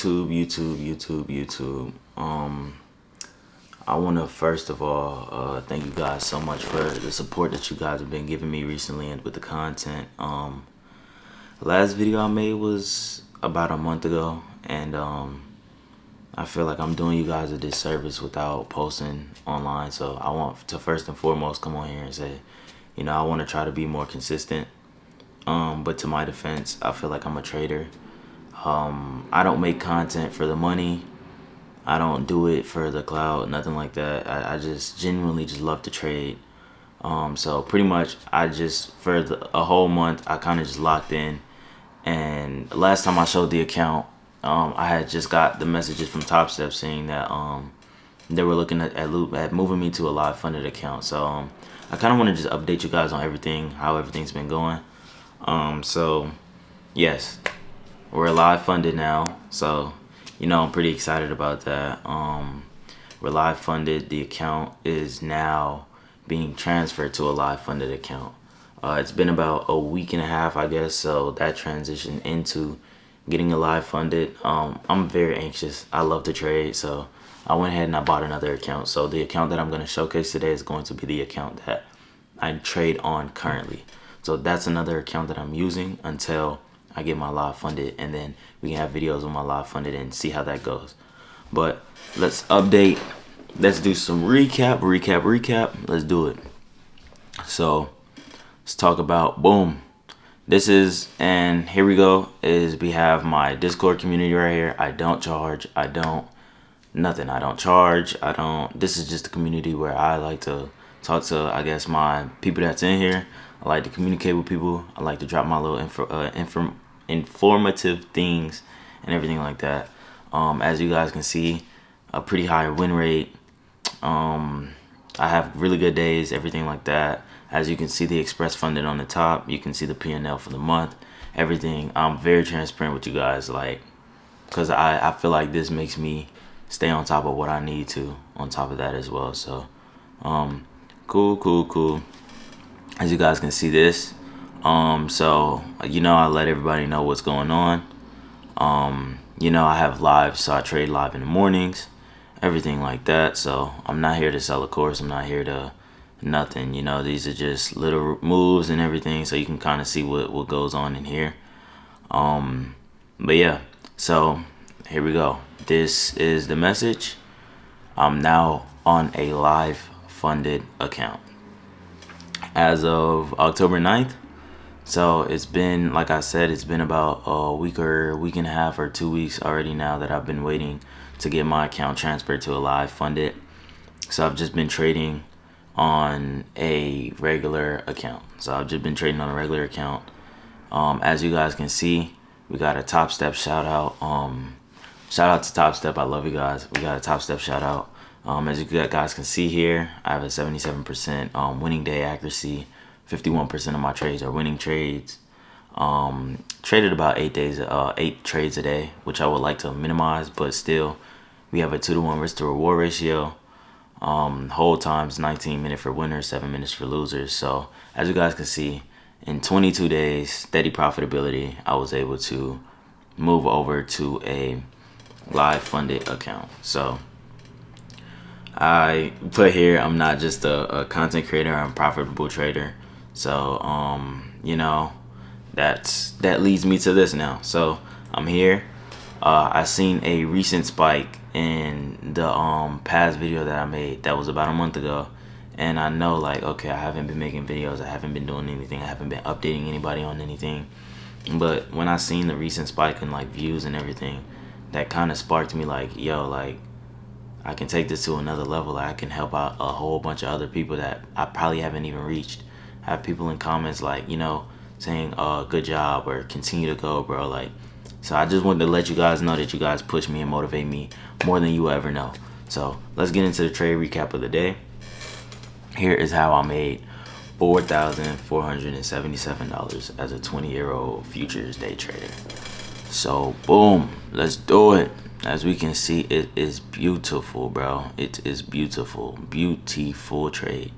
YouTube. I want to first of all thank you guys so much for the support that you guys have been giving me recently and with the content. The last video I made was about a month ago, and I feel like I'm doing you guys a disservice without posting online. So I want to first and foremost come on here and say, I want to try to be more consistent. But to my defense, I feel like I'm a trader. I don't make content for the money. I don't do it for the clout, nothing like that. I just genuinely just love to trade. So pretty much for a whole month, I kind of just locked in. And last time I showed the account, I had just got the messages from Top Step saying that they were looking at moving me to a live funded account. So I kind of want to just update you guys on everything, how everything's been going. So yes, we're live funded now. So I'm pretty excited about that. We're live funded. The account is now being transferred to a live funded account. It's been about a week and a half, I guess, so that transitioned into getting a live funded. I'm very anxious. I love to trade, so I went ahead and I bought another account. So the account that I'm going to showcase today is going to be the account that I trade on currently. So that's another account that I'm using until I get my live funded, and then we can have videos on my live funded and see how that goes. But let's update. Let's do some recap. Let's do it. So let's talk about, boom. And here we go, we have my Discord community right here. I don't charge. I don't charge. This is just a community where I like to talk to, I guess, my people that's in here. I like to communicate with people. I like to drop my little informative things and everything like that. As you guys can see, a pretty high win rate. I have really good days, everything like that. As you can see, the express funded on the top. You can see the P&L for the month, everything. I'm very transparent with you guys, because I feel like this makes me stay on top of what I need to on top of that as well. So cool. As you guys can see this, so I let everybody know what's going on. I have live, so I trade live in the mornings, everything like that. So I'm not here to sell a course. I'm not here to nothing. These are just little moves and everything, so you can kind of see what goes on in here. But yeah, so here we go. This is the message. I'm now on a live funded account as of October 9th. So it's been, like I said, it's been about a week and a half or 2 weeks already now that I've been waiting to get my account transferred to a live funded. So I've just been trading on a regular account. As you guys can see, we got a Top Step shout out. Shout out to Top Step. I love you guys. We got a Top Step shout out. As you guys can see here, I have a 77% winning day accuracy. 51% of my trades are winning trades. Traded about 8 trades a day, which I would like to minimize, but still, we have a 2-to-1 risk to reward ratio. Hold times 19 minutes for winners, 7 minutes for losers. So as you guys can see, in 22 days, steady profitability, I was able to move over to a live funded account. So I put here, I'm not just a content creator, I'm a profitable trader. So that leads me to this now. So I'm here. I seen a recent spike in the past video that I made that was about a month ago, and I know, okay, I haven't been making videos, I haven't been doing anything, I haven't been updating anybody on anything. But when I seen the recent spike in views and everything, that kind of sparked me, I can take this to another level. I can help out a whole bunch of other people that I probably haven't even reached. Have people in comments saying good job or continue to go, bro. So I just wanted to let you guys know that you guys push me and motivate me more than you will ever know. So let's get into the trade recap of the day. Here is how I made $4,477 as a 20-year-old futures day trader. So boom, let's do it. As we can see, it is beautiful, bro. It is beautiful trade.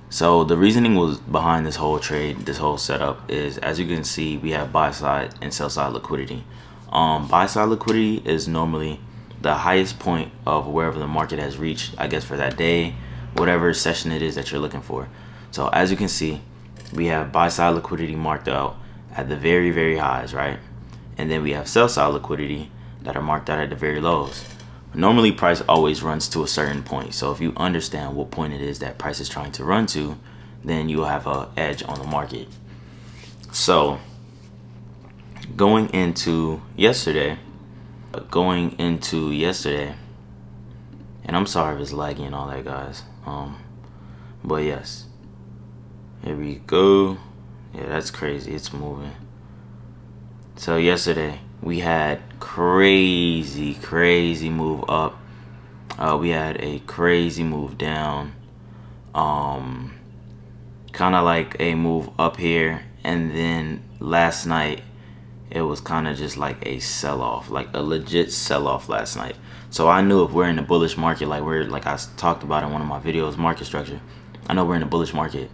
So the reasoning was behind this whole trade, this whole setup is, as you can see, we have buy side and sell side liquidity. Buy side liquidity is normally the highest point of wherever the market has reached, I guess, for that day, whatever session it is that you're looking for. So as you can see, we have buy side liquidity marked out at the very, very highs, right? And then we have sell side liquidity that are marked out at the very lows. Normally price always runs to a certain point. So if you understand what point it is that price is trying to run to, then you'll have an edge on the market. So going into yesterday, and I'm sorry if it's laggy and all that, guys. But yes, here we go. Yeah, that's crazy. It's moving. So yesterday we had crazy move up. We had a crazy move down. Kind of like a move up here, and then last night it was kind of just like a sell-off, like a legit sell-off last night. So I knew if we're in a bullish market, like I talked about in one of my videos, market structure, I know we're in a bullish market.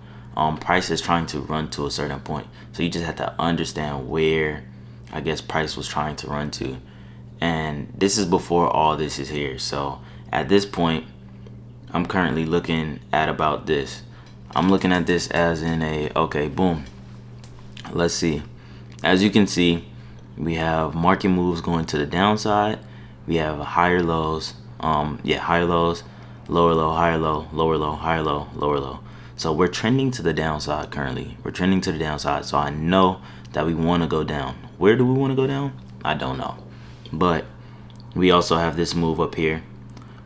Price is trying to run to a certain point, so you just have to understand where, I guess, price was trying to run to. And this is before all this is here. So at this point, I'm currently looking at about this. I'm looking at this as in a, okay, boom. Let's see. As you can see, we have market moves going to the downside. We have higher lows, higher lows, lower low, higher low, lower low, higher low, lower low. So we're trending to the downside currently. We're trending to the downside. So I know that we want to go down. Where do we want to go down? I don't know. But we also have this move up here.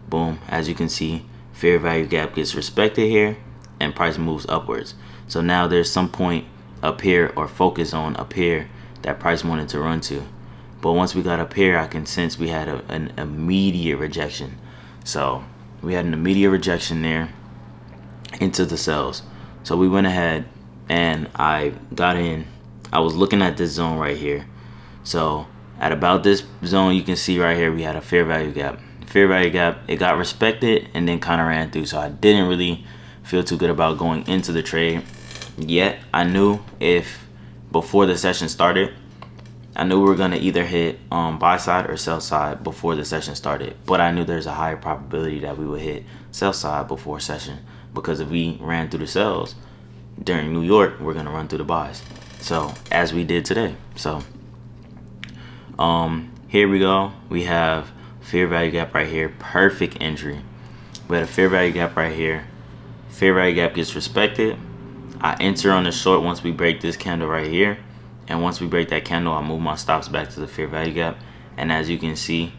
Boom. As you can see, fair value gap gets respected here and price moves upwards. So now there's some point up here or focus on up here that price wanted to run to. But once we got up here, I can sense we had an immediate rejection. So we had an immediate rejection there into the sells. So we went ahead and I got in. I was looking at this zone right here. So at about this zone, you can see right here we had a fair value gap. Fair value gap, it got respected and then kind of ran through. So I didn't really feel too good about going into the trade yet. I knew if before the session started, I knew we were going to either hit buy side or sell side before the session started. But I knew there's a higher probability that we would hit sell side before session, because if we ran through the sells during New York, we're going to run through the buys. So as we did today. So here we go. We have fair value gap right here. Perfect entry. We had a fair value gap right here. Fair value gap gets respected. I enter on the short once we break this candle right here. And once we break that candle, I move my stops back to the fair value gap. And as you can see,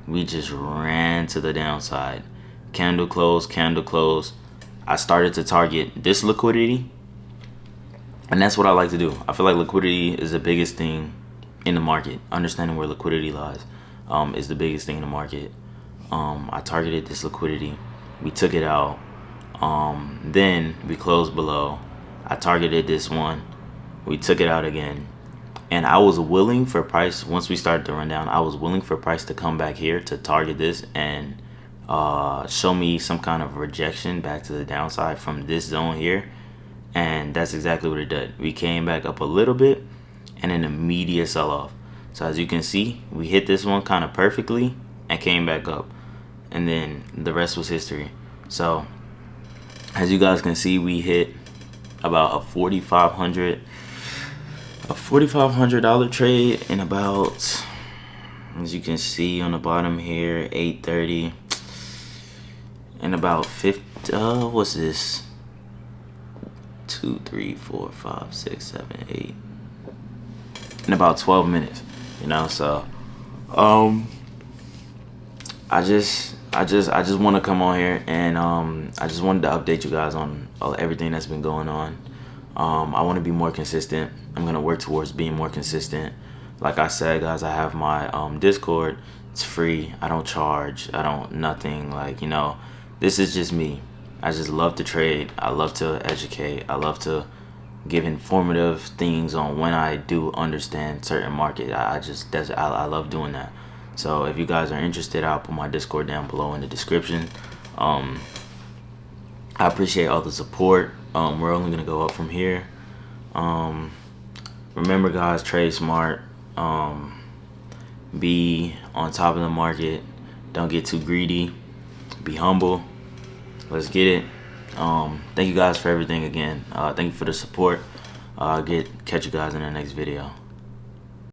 we just ran to the downside. Candle close, candle close. I started to target this liquidity. And that's what I like to do. I feel like liquidity is the biggest thing in the market. Understanding where liquidity lies is the biggest thing in the market. I targeted this liquidity. We took it out. Then we closed below. I targeted this one. We took it out again. And I was willing for price, once we started to run down, I was willing for price to come back here to target this and show me some kind of rejection back to the downside from this zone here. And that's exactly what it did. We came back up a little bit and an immediate sell-off. So as you can see, we hit this one kind of perfectly and came back up. And then the rest was history. So as you guys can see, we hit about a $4,500 trade in about, as you can see on the bottom here, 8:30, and about 50. What's this? 2, 3, 4, 5, 6, 7, 8. In about 12 minutes, you know. So, I just want to come on here and I just wanted to update you guys on everything that's been going on. I want to be more consistent. I'm going to work towards being more consistent. Like I said, guys, I have my Discord. It's free. I don't charge. I don't nothing. Like, you know, this is just me. I just love to trade. I love to educate. I love to give informative things on when I do understand certain market. I love doing that. So if you guys are interested, I'll put my Discord down below in the description. I appreciate all the support. We're only gonna go up from here. Remember, guys, trade smart. Be on top of the market. Don't get too greedy. Be humble. Let's get it. Thank you guys for everything again. Thank you for the support. Catch you guys in the next video.